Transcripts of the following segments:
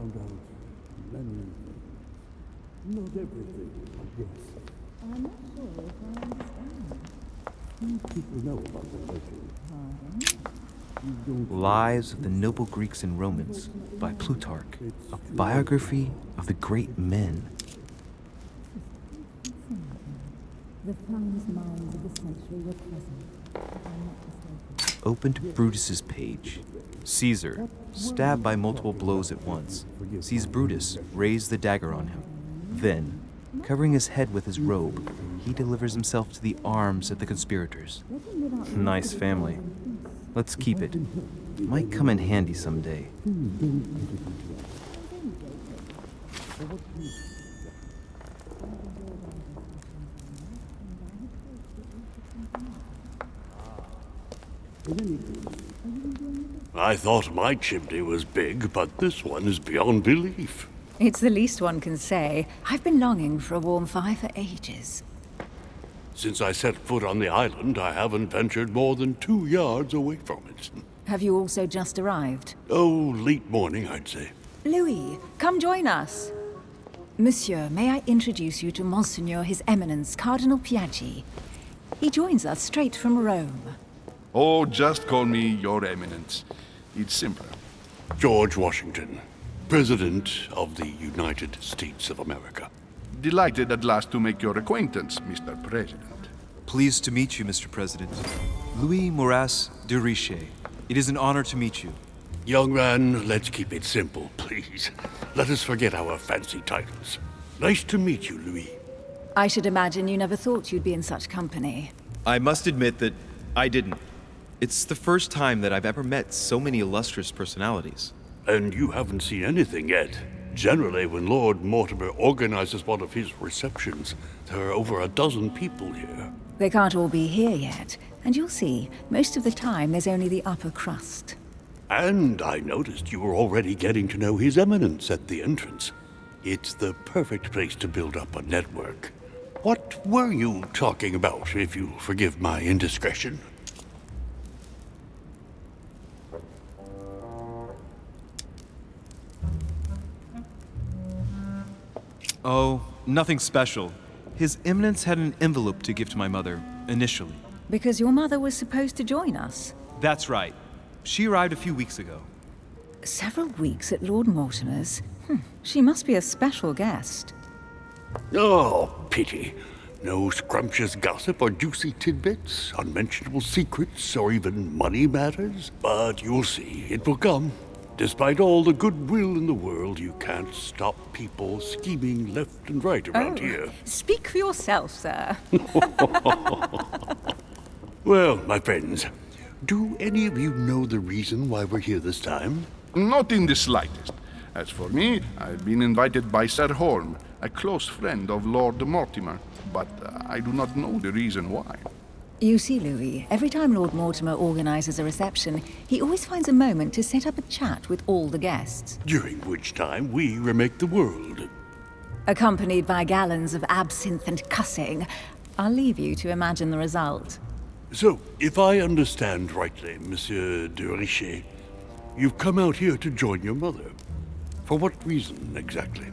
found out many things. Not everything, I guess. I'm not sure if I understand. Few people know about the legend. You don't Lives of the Noble Greeks and Romans by Plutarch, a biography of the great men. The finest minds of the century were present, if I'm not mistaken. Open to Brutus's page. Caesar, stabbed by multiple blows at once, sees Brutus raise the dagger on him. Then, covering his head with his robe, he delivers himself to the arms of the conspirators. Nice family. Let's keep it. Might come in handy someday. I thought my chimney was big, but this one is beyond belief. It's the least one can say. I've been longing for a warm fire for ages. Since I set foot on the island, I haven't ventured more than 2 yards away from it. Have you also just arrived? Oh, late morning, I'd say. Louis, come join us. Monsieur, may I introduce you to Monseigneur His Eminence, Cardinal Piaggi. He joins us straight from Rome. Oh, just call me Your Eminence. It's simpler. George Washington, President of the United States of America. Delighted at last to make your acquaintance, Mr. President. Pleased to meet you, Mr. President. Louis Maurras de Richet. It is an honor to meet you. Young man, let's keep it simple, please. Let us forget our fancy titles. Nice to meet you, Louis. I should imagine you never thought you'd be in such company. I must admit that I didn't. It's the first time that I've ever met so many illustrious personalities. And you haven't seen anything yet. Generally, when Lord Mortimer organizes one of his receptions, there are over a dozen people here. They can't all be here yet, and you'll see, most of the time there's only the upper crust. And I noticed you were already getting to know His Eminence at the entrance. It's the perfect place to build up a network. What were you talking about, if you'll forgive my indiscretion? Oh, nothing special. His Eminence had an envelope to give to my mother, initially. Because your mother was supposed to join us. That's right. She arrived a few weeks ago. Several weeks at Lord Mortimer's? She must be a special guest. Oh, pity. No scrumptious gossip or juicy tidbits, unmentionable secrets, or even money matters. But you'll see, it will come. Despite all the goodwill in the world, you can't stop people scheming left and right around here. Speak for yourself, sir. Well, my friends, do any of you know the reason why we're here this time? Not in the slightest. As for me, I've been invited by Sir Horn, a close friend of Lord Mortimer, but I do not know the reason why. You see, Louis, every time Lord Mortimer organizes a reception, he always finds a moment to set up a chat with all the guests. During which time we remake the world. Accompanied by gallons of absinthe and cussing. I'll leave you to imagine the result. So, if I understand rightly, Monsieur de Richet, you've come out here to join your mother. For what reason, exactly?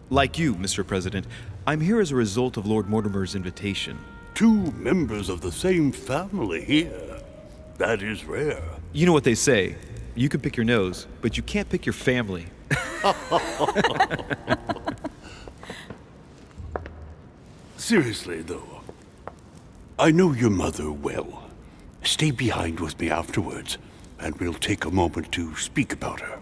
Like you, Mr. President, I'm here as a result of Lord Mortimer's invitation. 2 members of the same family here. That is rare. You know what they say. You can pick your nose, but you can't pick your family. Seriously, though, I know your mother well. Stay behind with me afterwards, and we'll take a moment to speak about her.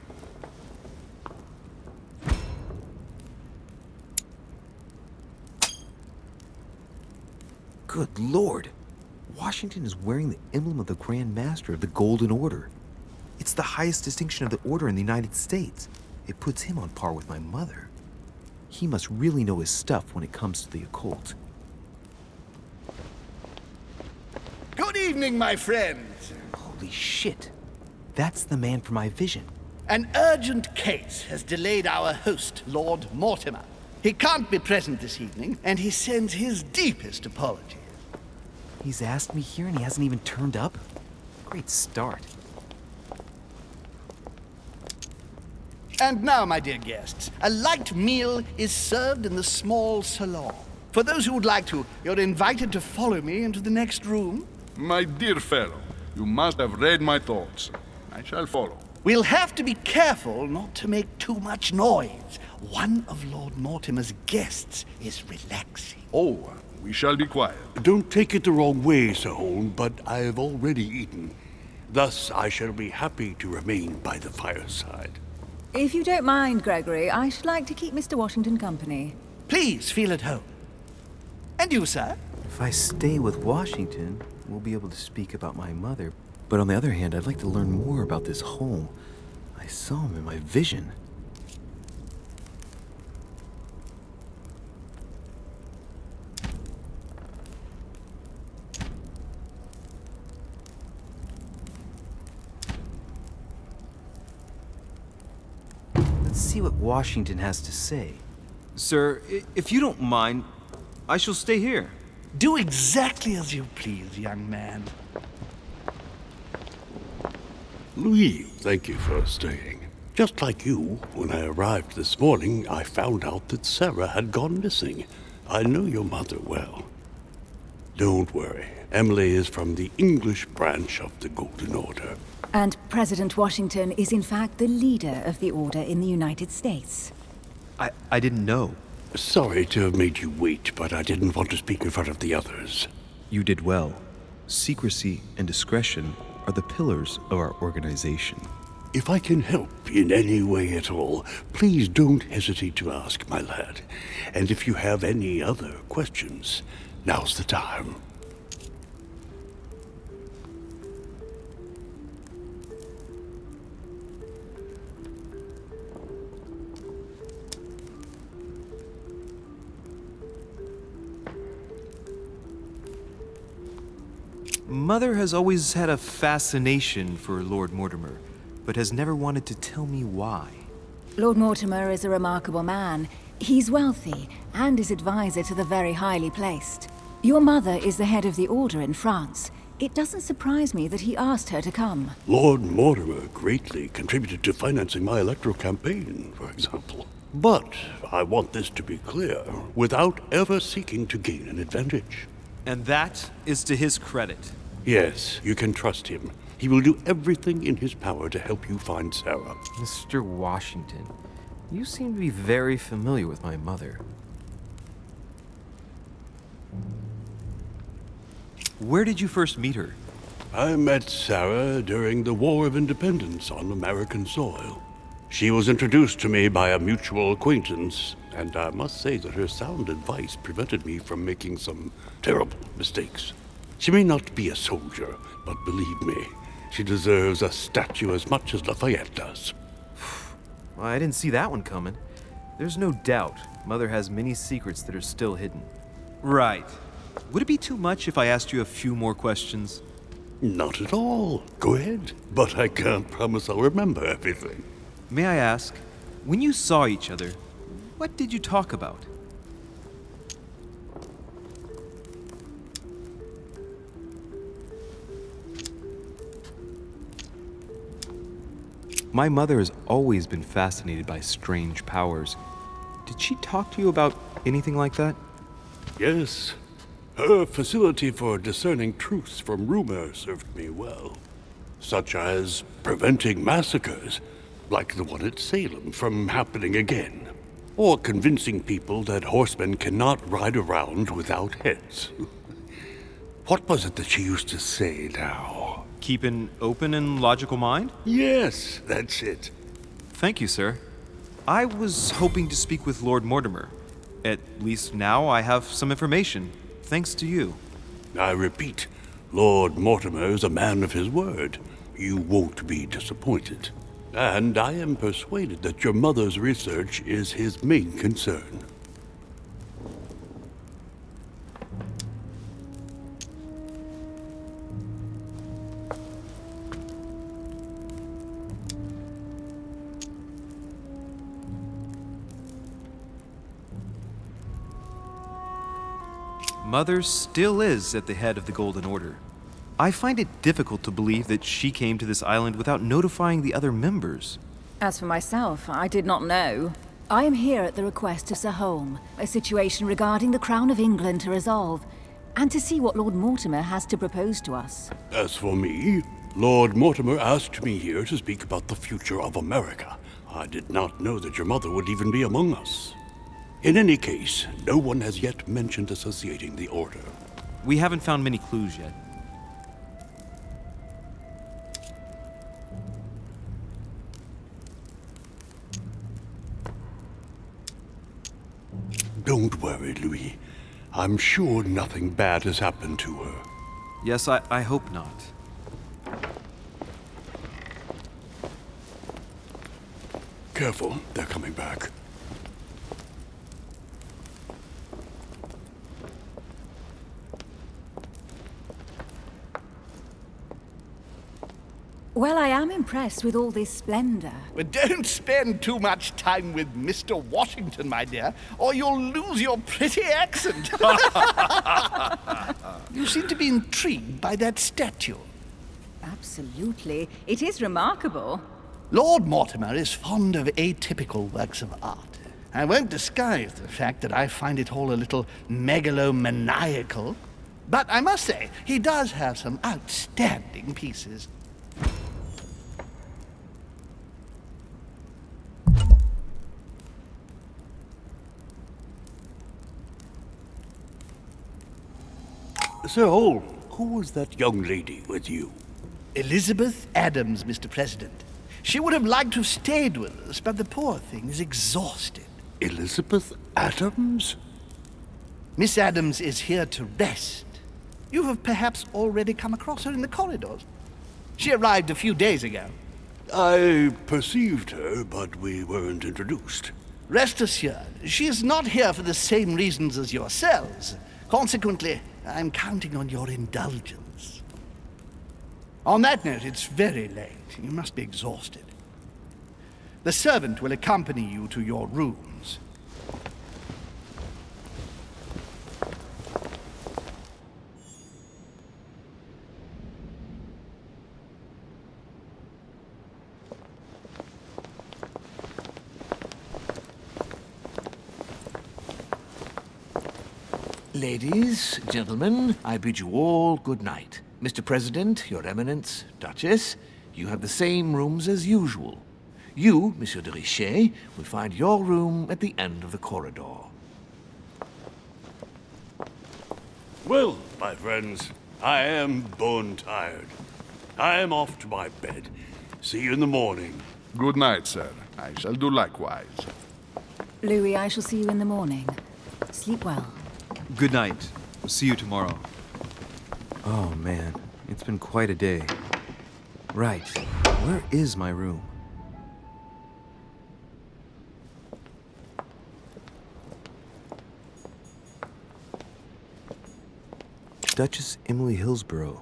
Good Lord! Washington is wearing the emblem of the Grand Master of the Golden Order. It's the highest distinction of the order in the United States. It puts him on par with my mother. He must really know his stuff when it comes to the occult. Good evening, my friends. Holy shit! That's the man for my vision. An urgent case has delayed our host, Lord Mortimer. He can't be present this evening, and he sends his deepest apologies. He's asked me here and he hasn't even turned up? Great start. And now, my dear guests, a light meal is served in the small salon. For those who would like to, you're invited to follow me into the next room. My dear fellow, you must have read my thoughts. I shall follow. We'll have to be careful not to make too much noise. One of Lord Mortimer's guests is relaxing. Oh, we shall be quiet. Don't take it the wrong way, Sir Holm, but I have already eaten. Thus, I shall be happy to remain by the fireside. If you don't mind, Gregory, I should like to keep Mr. Washington company. Please feel at home. And you, sir? If I stay with Washington, we'll be able to speak about my mother. But on the other hand, I'd like to learn more about this home. I saw him in my vision. Let's see what Washington has to say. Sir, if you don't mind, I shall stay here. Do exactly as you please, young man. Louis, thank you for staying. Just like you, when I arrived this morning, I found out that Sarah had gone missing. I know your mother well. Don't worry. Emily is from the English branch of the Golden Order. And President Washington is in fact the leader of the Order in the United States. I didn't know. Sorry to have made you wait, but I didn't want to speak in front of the others. You did well. Secrecy and discretion are the pillars of our organization. If I can help in any way at all, please don't hesitate to ask, my lad. And if you have any other questions, now's the time. Mother has always had a fascination for Lord Mortimer, but has never wanted to tell me why. Lord Mortimer is a remarkable man. He's wealthy and is advisor to the very highly placed. Your mother is the head of the Order in France. It doesn't surprise me that he asked her to come. Lord Mortimer greatly contributed to financing my electoral campaign, for example. But I want this to be clear, without ever seeking to gain an advantage. And that is to his credit. Yes, you can trust him. He will do everything in his power to help you find Sarah. Mr. Washington, you seem to be very familiar with my mother. Where did you first meet her? I met Sarah during the War of Independence on American soil. She was introduced to me by a mutual acquaintance, and I must say that her sound advice prevented me from making some terrible mistakes. She may not be a soldier, but believe me, she deserves a statue as much as Lafayette does. Well, I didn't see that one coming. There's no doubt Mother has many secrets that are still hidden. Right. Would it be too much if I asked you a few more questions? Not at all. Go ahead. But I can't promise I'll remember everything. May I ask, when you saw each other, what did you talk about? My mother has always been fascinated by strange powers. Did she talk to you about anything like that? Yes. Her facility for discerning truths from rumor served me well. Such as preventing massacres, like the one at Salem, from happening again. Or convincing people that horsemen cannot ride around without heads. What was it that she used to say now? Keep an open and logical mind? Yes, that's it. Thank you, sir. I was hoping to speak with Lord Mortimer. At least now I have some information, thanks to you. I repeat, Lord Mortimer is a man of his word. You won't be disappointed. And I am persuaded that your mother's research is his main concern. Mother still is at the head of the Golden Order. I find it difficult to believe that she came to this island without notifying the other members. As for myself, I did not know. I am here at the request of Sir Holm, a situation regarding the Crown of England to resolve, and to see what Lord Mortimer has to propose to us. As for me, Lord Mortimer asked me here to speak about the future of America. I did not know that your mother would even be among us. In any case, no one has yet mentioned associating the Order. We haven't found many clues yet. Don't worry, Louis. I'm sure nothing bad has happened to her. Yes, I hope not. Careful, they're coming back. Well, I am impressed with all this splendor. But don't spend too much time with Mr. Washington, my dear, or you'll lose your pretty accent. You seem to be intrigued by that statue. Absolutely. It is remarkable. Lord Mortimer is fond of atypical works of art. I won't disguise the fact that I find it all a little megalomaniacal. But I must say, he does have some outstanding pieces. Sir Holm, who was that young lady with you? Elizabeth Adams, Mr. President. She would have liked to have stayed with us, but the poor thing is exhausted. Elizabeth Adams? Miss Adams is here to rest. You have perhaps already come across her in the corridors. She arrived a few days ago. I perceived her, but we weren't introduced. Rest assured, she is not here for the same reasons as yourselves. Consequently, I'm counting on your indulgence. On that note, it's very late. You must be exhausted. The servant will accompany you to your rooms. Ladies, gentlemen, I bid you all good night. Mr. President, Your Eminence, Duchess, you have the same rooms as usual. You, Monsieur de Richet, will find your room at the end of the corridor. Well, my friends, I am bone tired. I am off to my bed. See you in the morning. Good night, sir. I shall do likewise. Louis, I shall see you in the morning. Sleep well. Good night. See you tomorrow. Oh man, it's been quite a day. Right, where is my room? Duchess Emily Hillsborough.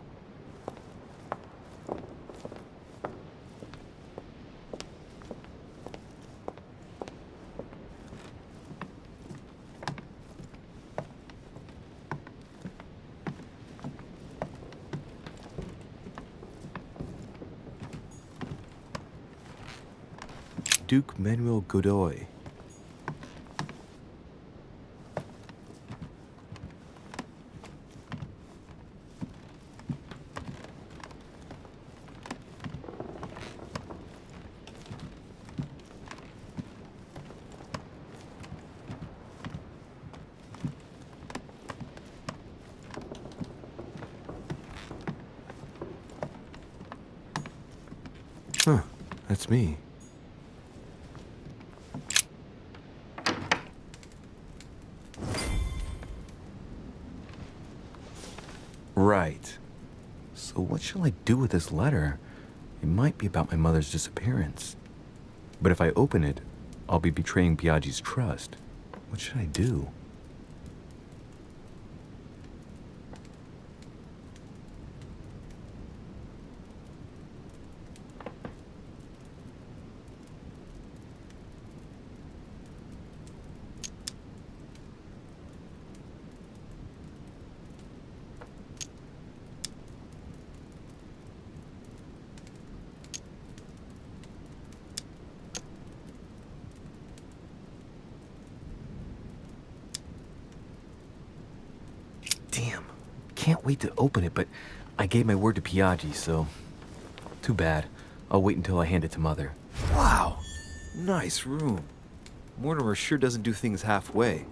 Duke Manuel Godoy. Huh, that's me. Right. So what shall I do with this letter? It might be about my mother's disappearance. But if I open it, I'll be betraying Biaggi's trust. What should I do? can't wait to open it, but I gave my word to Piaggi, so... Too bad. I'll wait until I hand it to Mother. Wow! Nice room. Mortimer sure doesn't do things halfway.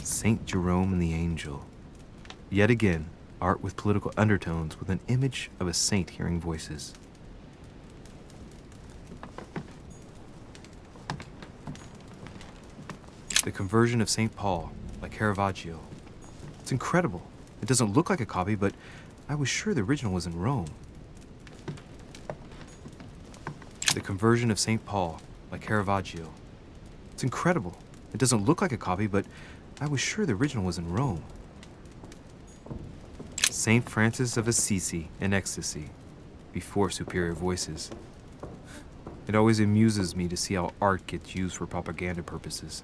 Saint Jerome and the Angel. Yet again, art with political undertones with an image of a saint hearing voices. The Conversion of St. Paul by Caravaggio. It's incredible. It doesn't look like a copy, but I was sure the original was in Rome. The Conversion of St. Paul by Caravaggio. It's incredible. It doesn't look like a copy, but I was sure the original was in Rome. Saint Francis of Assisi in ecstasy, before superior voices. It always amuses me to see how art gets used for propaganda purposes.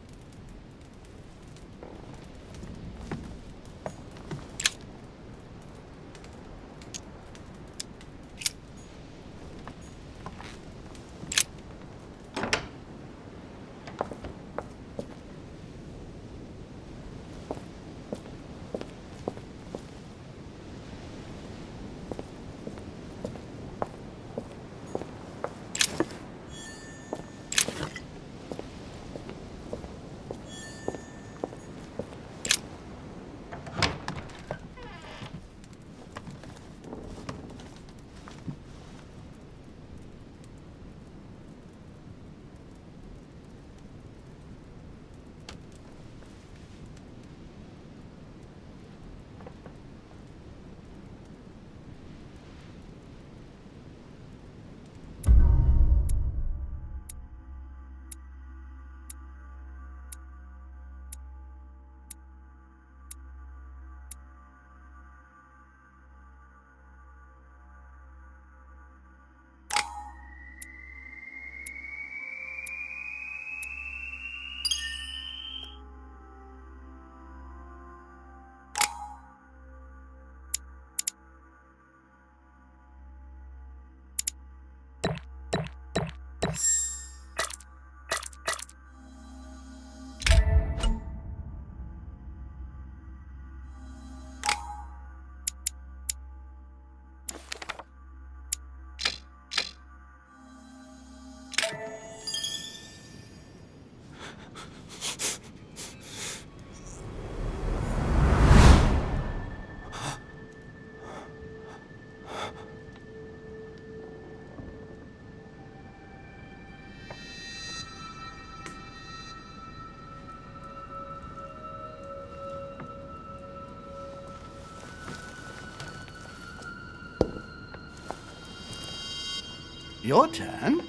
Your turn?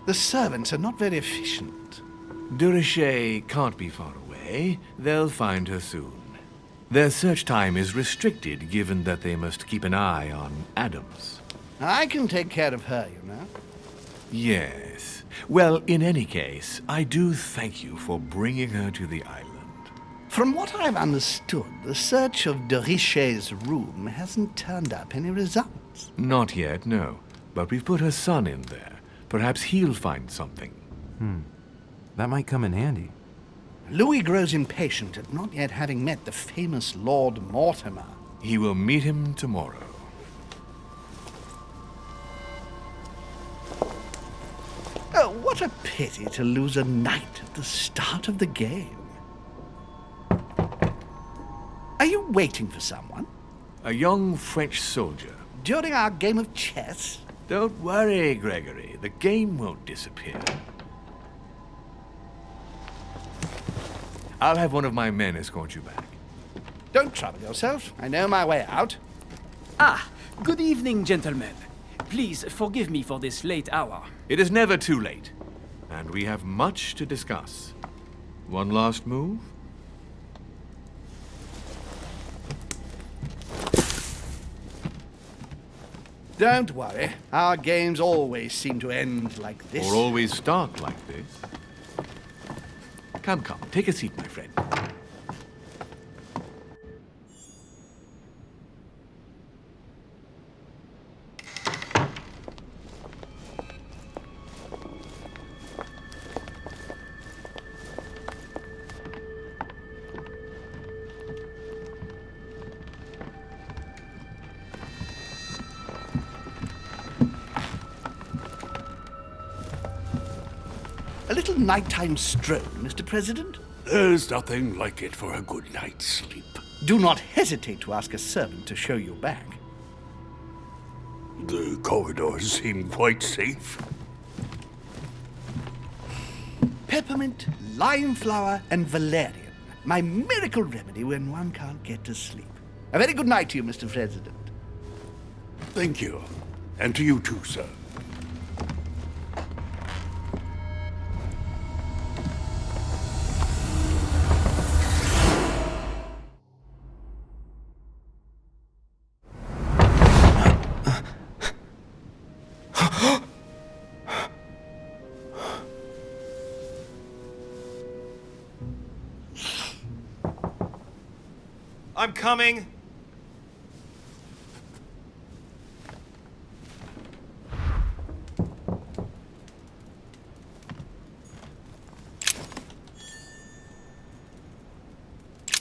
The servants are not very efficient. De Richet can't be far away. They'll find her soon. Their search time is restricted, given that they must keep an eye on Adams. I can take care of her, you know. Yes. Well, in any case, I do thank you for bringing her to the island. From what I've understood, the search of de Richet's room hasn't turned up any results. Not yet, no. But we've put her son in there. Perhaps he'll find something. That might come in handy. Louis grows impatient at not yet having met the famous Lord Mortimer. He will meet him tomorrow. Oh, what a pity to lose a knight at the start of the game. Are you waiting for someone? A young French soldier. During our game of chess? Don't worry, Gregory. The game won't disappear. I'll have one of my men escort you back. Don't trouble yourself. I know my way out. Ah, good evening, gentlemen. Please forgive me for this late hour. It is never too late, and we have much to discuss. One last move? Don't worry. Our games always seem to end like this. Or always start like this? Come, come, take a seat, my friend. A little nighttime stroll, Mr. President? There's nothing like it for a good night's sleep. Do not hesitate to ask a servant to show you back. The corridors seem quite safe. Peppermint, lime flower, and valerian. My miracle remedy when one can't get to sleep. A very good night to you, Mr. President. Thank you. And to you too, sir. I'm coming!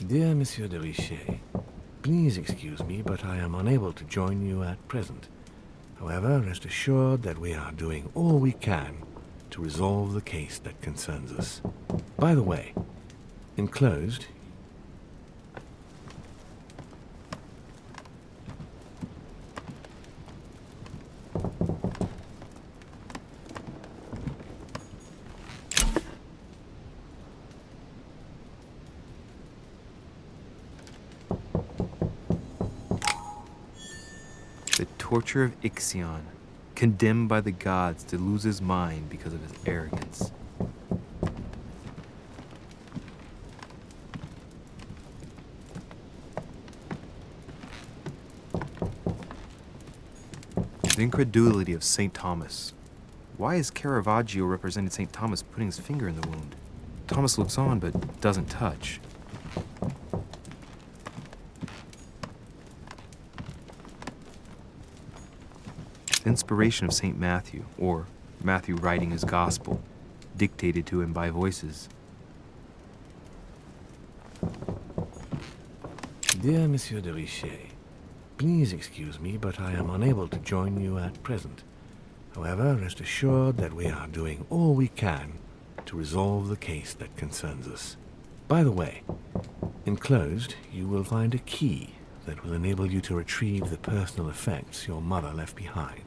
Dear Monsieur de Richet, please excuse me, but I am unable to join you at present. However, rest assured that we are doing all we can to resolve the case that concerns us. By the way, enclosed, The torture of Ixion, condemned by the gods to lose his mind because of his arrogance. The incredulity of St. Thomas. Why is Caravaggio representing St. Thomas putting his finger in the wound? Thomas looks on but doesn't touch. The inspiration of St. Matthew, or Matthew writing his gospel, dictated to him by voices. Dear Monsieur de Richet, please excuse me, but I am unable to join you at present. However, rest assured that we are doing all we can to resolve the case that concerns us. By the way, enclosed, you will find a key that will enable you to retrieve the personal effects your mother left behind.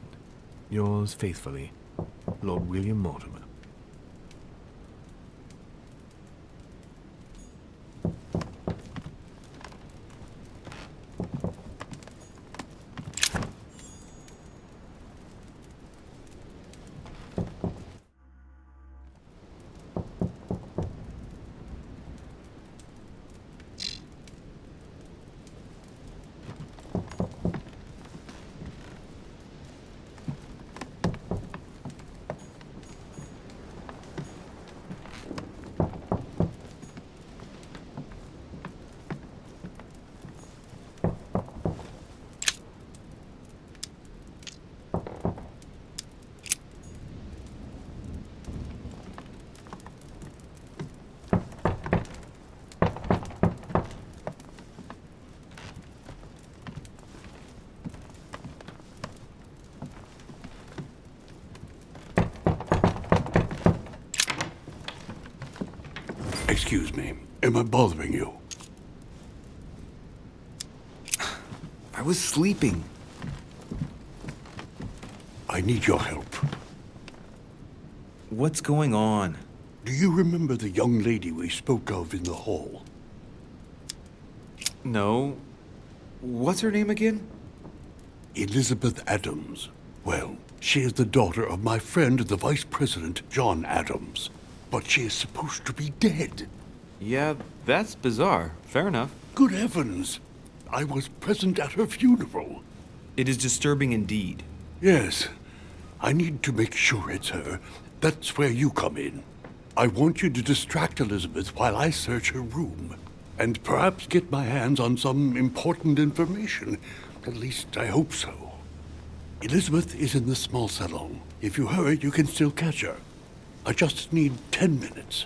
Yours faithfully, Lord William Mortimer. Excuse me. Am I bothering you? I was sleeping. I need your help. What's going on? Do you remember the young lady we spoke of in the hall? No. What's her name again? Elizabeth Adams. Well, she is the daughter of my friend, the Vice President, John Adams. But she is supposed to be dead. Yeah, that's bizarre. Fair enough. Good heavens! I was present at her funeral. It is disturbing indeed. Yes. I need to make sure it's her. That's where you come in. I want you to distract Elizabeth while I search her room. And perhaps get my hands on some important information. At least I hope so. Elizabeth is in the small salon. If you hurry, you can still catch her. I just need 10 minutes.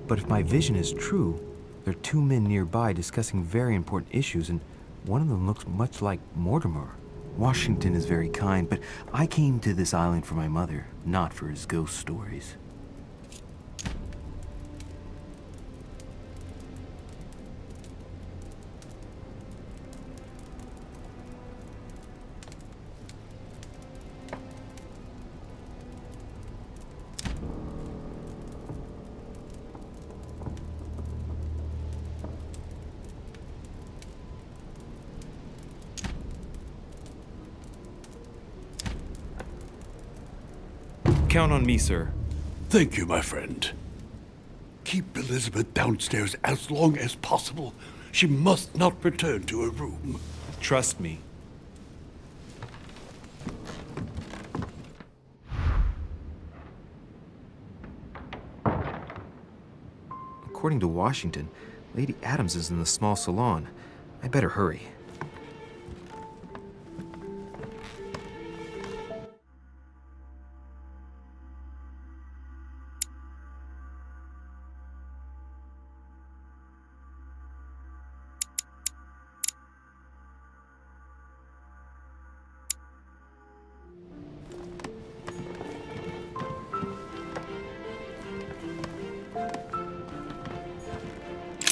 But if my vision is true, there are two men nearby discussing very important issues, and one of them looks much like Mortimer. Washington is very kind, but I came to this island for my mother, not for his ghost stories. Count on me, sir. Thank you, my friend. Keep Elizabeth downstairs as long as possible. She must not return to her room. Trust me. According to Washington, Lady Adams is in the small salon. I better hurry.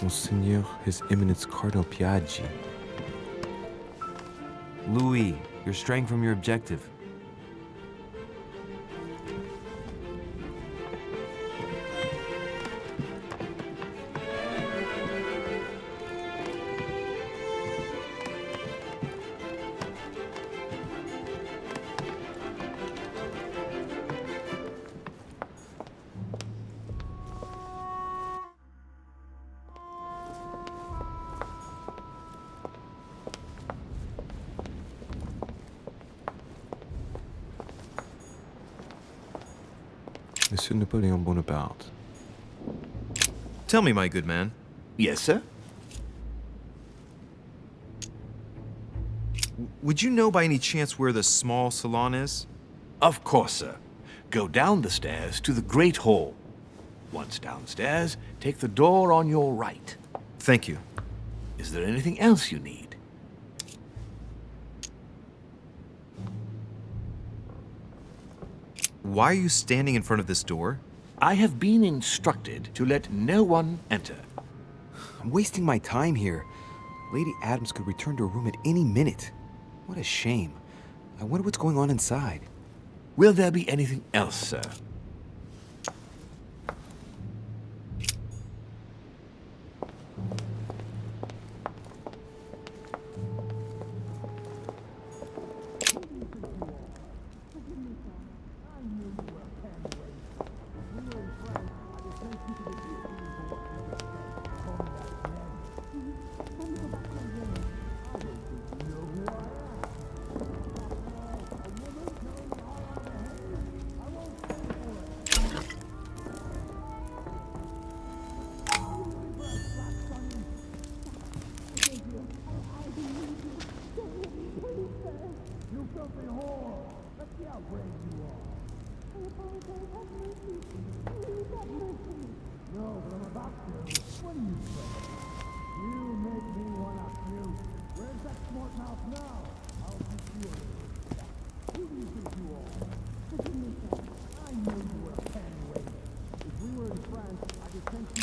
Monseigneur, His Eminence Cardinal Piaggi. Louis, you're straying from your objective. Monsieur Napoleon Bonaparte. Tell me, my good man. Yes, sir? Would you know by any chance where the small salon is? Of course, sir. Go down the stairs to the Great Hall. Once downstairs, take the door on your right. Thank you. Is there anything else you need? Why are you standing in front of this door? I have been instructed to let no one enter. I'm wasting my time here. Lady Adams could return to her room at any minute. What a shame. I wonder what's going on inside. Will there be anything else, sir?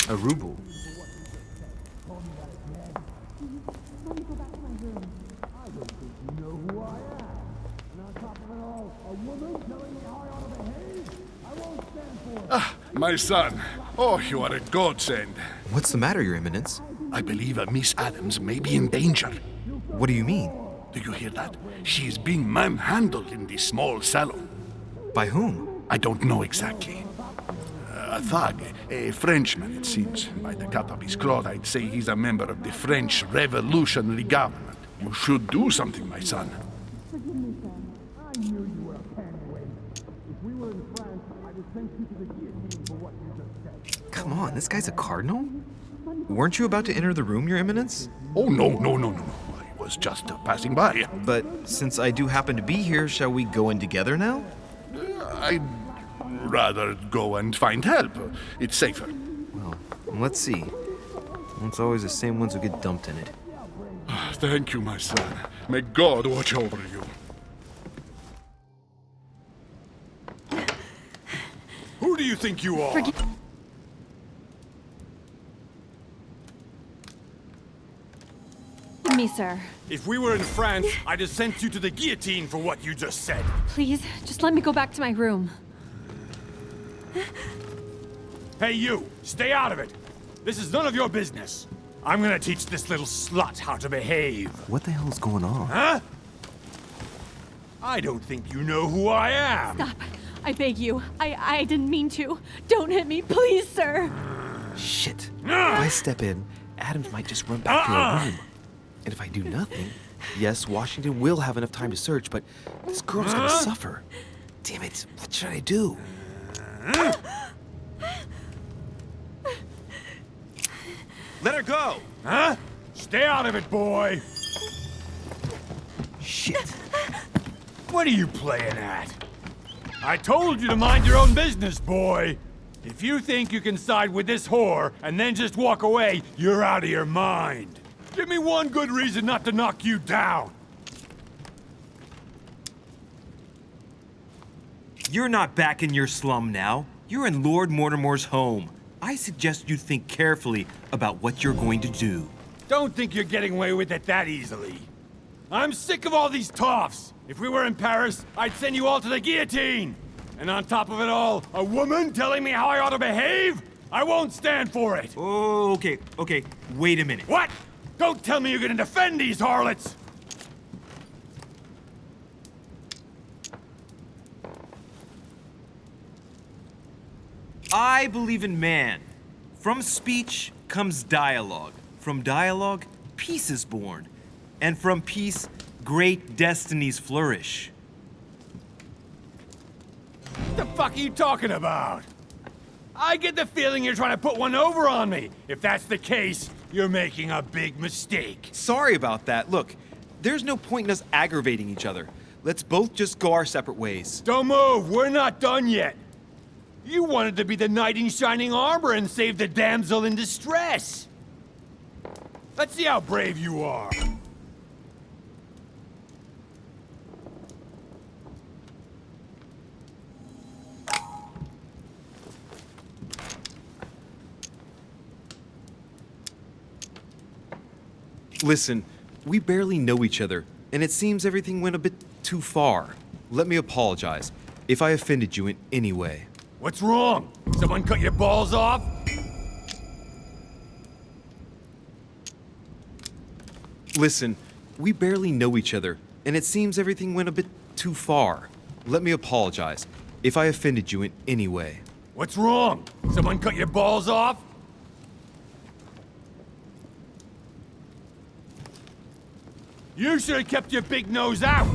A ruble. Ah, my son. Oh, you are a godsend. What's the matter, Your Eminence? I believe Miss Adams may be in danger. What do you mean? Do you hear that? She is being manhandled in the small salon. By whom? I don't know exactly. A thug, a Frenchman, it seems. By the cut of his cloth, I'd say he's a member of the French Revolutionary Government. You should do something, my son. Come on, this guy's a cardinal? Weren't you about to enter the room, Your Eminence? Oh, no. I was just passing by. But since I do happen to be here, shall we go in together now? I'd rather go and find help. It's safer. Well, let's see. It's always the same ones who get dumped in it. Thank you, my son. May God watch over you. Who do you think you are? Me, sir. If we were in France, I'd have sent you to the guillotine for what you just said. Please, just let me go back to my room. Hey, you! Stay out of it! This is none of your business. I'm gonna teach this little slut how to behave. What the hell's going on? Huh? I don't think you know who I am. Stop. I beg you. I didn't mean to. Don't hit me, please, sir. Shit. If I step in, Adams might just run back to her room. And if I do nothing, yes, Washington will have enough time to search, but this girl's gonna suffer. Damn it, what should I do? Let her go! Huh? Stay out of it, boy! Shit. What are you playing at? I told you to mind your own business, boy! If you think you can side with this whore and then just walk away, you're out of your mind. Give me one good reason not to knock you down. You're not back in your slum now. You're in Lord Mortimer's home. I suggest you think carefully about what you're going to do. Don't think you're getting away with it that easily. I'm sick of all these toffs. If we were in Paris, I'd send you all to the guillotine. And on top of it all, a woman telling me how I ought to behave? I won't stand for it. Oh, okay. Wait a minute. What? Don't tell me you're gonna defend these harlots! I believe in man. From speech comes dialogue. From dialogue, peace is born. And from peace, great destinies flourish. What the fuck are you talking about? I get the feeling you're trying to put one over on me. If that's the case, you're making a big mistake. Sorry about that. Look, there's no point in us aggravating each other. Let's both just go our separate ways. Don't move, we're not done yet. You wanted to be the knight in shining armor and save the damsel in distress. Let's see how brave you are. Listen, we barely know each other, and it seems everything went a bit too far. Let me apologize if I offended you in any way. What's wrong? Someone cut your balls off? Listen, we barely know each other, and it seems everything went a bit too far. Let me apologize if I offended you in any way. What's wrong? Someone cut your balls off? You should have kept your big nose out!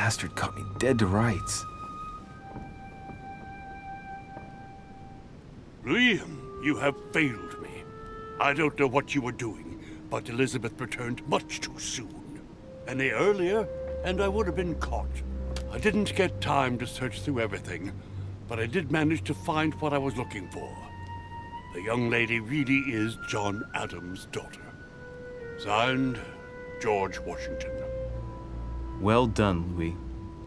bastard caught me dead to rights. Liam, you have failed me. I don't know what you were doing, but Elizabeth returned much too soon. Any earlier, and I would have been caught. I didn't get time to search through everything, but I did manage to find what I was looking for. The young lady really is John Adams' daughter. Signed, George Washington. Well done, Louis.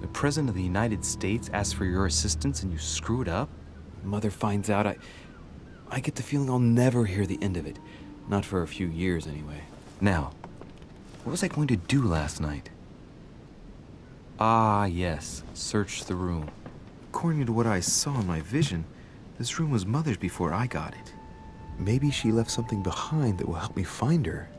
The President of the United States asked for your assistance and you screwed up? Mother finds out, I get the feeling I'll never hear the end of it. Not for a few years, anyway. Now, what was I going to do last night? Ah, yes, search the room. According to what I saw in my vision, this room was Mother's before I got it. Maybe she left something behind that will help me find her.